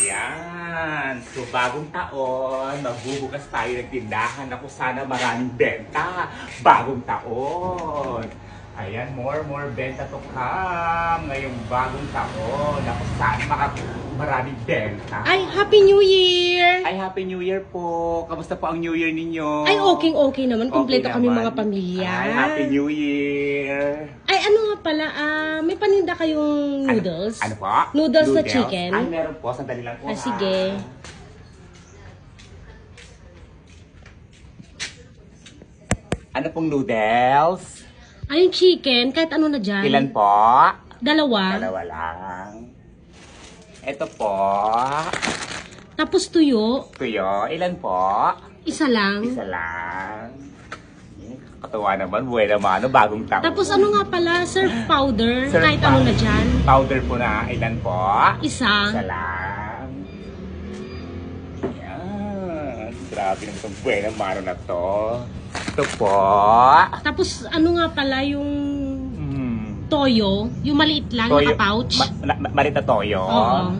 Ayan. So, bagong taon, magbubukas tayo ng tindahan. Ako sana maraming benta. Bagong taon. Ayan, more benta to come. Ngayong bagong taon. Ako sana maraming benta. Ay, Happy New Year! Ay, Happy New Year po. Kamusta po ang New Year ninyo? Ay, okay naman. Kompleto Okay kami naman. mga pamilya. Ay, Happy New Year. Ay, ano nga pala, may paninda kayong noodles? Ano po? Noodles na chicken? Ay, meron po. Sandali lang po. Ah, sige. Ano pong noodles? Ay, yung chicken, kahit ano na dyan. Ilan po? Dalawa. Dalawa lang. Ito po. Tapos tuyo, Tuyo. Ilan po? isa lang. Isa lang. Katuwa naman. Buhay naman. Ano, bagong taon. Tapos ano nga pala, surf powder, Surf kahit ano na dyan. Powder po na. Ilan po? Isa. Isa lang. Ayan. Grabe naman itong buhay naman na to. Ito po. Tapos ano nga pala yung toyo, yung maliit lang, Toyo. naka-pouch. Marita toyo. Oo.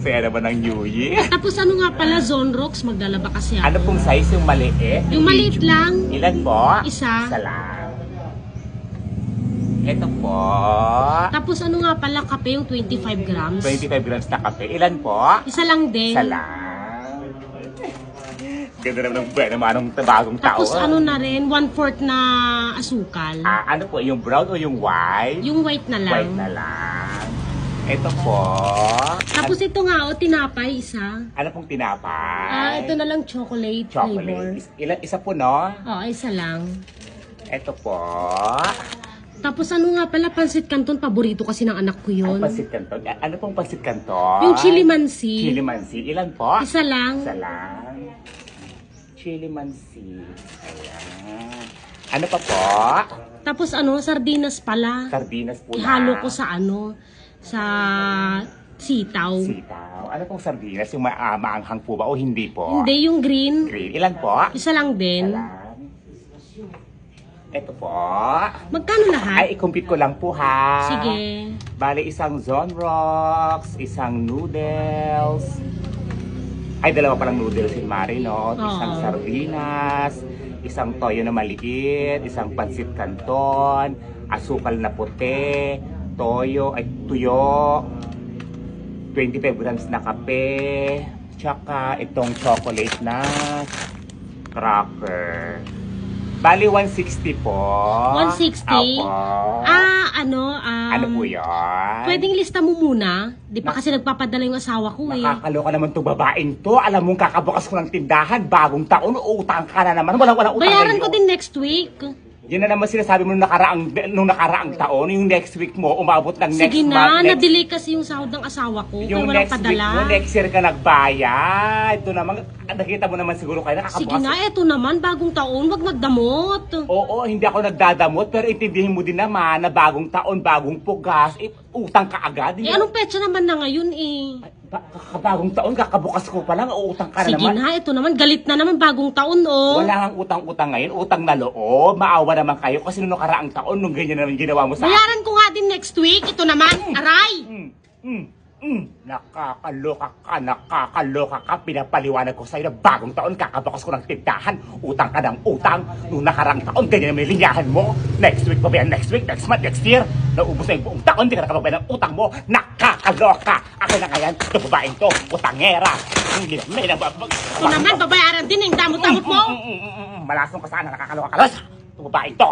Saya naman ng New Year. Tapos ano nga pala, Zone Rocks, maglalaba kasi ako. Ano pong size yung maliit? Yung maliit lang. Ilan po? Isa. Isa lang. Ito po. Tapos ano nga pala, kape yung 25 grams. 25 grams na kape. Ilan po? Isa lang din. Isa lang. Ganda naman ng buwan naman ng bagong taon. Tapos ano na rin, 1/4 na asukal. Ano po? Yung brown o yung white? Yung white na lang. White na lang. Ito po. Tapos ito nga, tinapay, isa. Ano pong tinapay? Ito na lang chocolate flavor. Chocolate. Isa po, no? Oo, isa lang. Ito po. Tapos ano nga pala, pansit canton, paborito kasi ng anak ko yun. Pansit canton. Ano pong pansit canton? Yung chili mansi. Chili mansi. Ilan po? Isa lang. Isa lang. Chili mansi. Ayan. Ano pa po? Tapos ano, sardinas pala. Sardinas po na. Ihalo ko sa ano, sa sitaw. Sitaw. Ano pong sardinas? Yung maanghang po ba o hindi po? Hindi, yung green. Green. Ilan po? Isa lang din. Isa lang. Ito po. Magkano lahat? Ay, i-compute ko lang po ha. Sige. Bale, isang Zone Rocks, isang noodles. Ay, dalawa palang noodles in Marino. Isang sardinas, isang toyo na maliit, isang pansit canton, asukal na puti, tuyo, 25 grams na kape, tsaka itong chocolate na cracker. Bali, 160 po. 160? Apo. Ano po yun? pwedeng lista mo muna. Di pa kasi nagpapadala yung asawa ko eh. Nakakaloka naman itong babaeng to. Alam mong kakabukas ko ng tindahan, bagong taon, utang ka na naman. Walang utang Bayaran ngayon. ko din next week. Yan na naman sinasabi mo nung nakaraang taon, yung next week mo, umabot ng next Sige month. na, na-delay kasi yung sahod ng asawa ko. Kaya Yung walang next week padala. mo, next year ka nagbayad. Ito naman, nakita mo naman siguro kayo nakakabukas. Sige na, eto naman, bagong taon, wag magdamot. Oo, hindi ako nagdadamot, pero intindihin mo din naman na bagong taon, bagong pugas, utang ka agad. Anong petsa naman na ngayon eh? Bagong taon, kakabukas ko pa lang, utang ka na Sige naman. na, ito naman, galit na naman, bagong taon oh. Wala kang utang-utang ngayon, utang na loob. Maawa naman kayo kasi nung nakaraang taon, nung ganyan naman ginawa mo sa Bayaran ko nga din next week, ito naman, aray! Nakakaloka ka. Pinapaliwanag ko sa'yo na bagong taon, kakabukas ko ng tindahan. Utang ka ng utang. Nung nakaraang taon, ganyan naman yung linyahan mo. Next week pa ba yan? Next week, next month, next year. Naubos na yung buong taon, di ka nakapagbayad ng utang mo. Nakakaloka. Akin na ngayon, ito babaeng to, utangera. Ito naman, babayaran din, yung damot-damot mo. Malasong ka sana, nakakaloka ka. Ito babaeng to.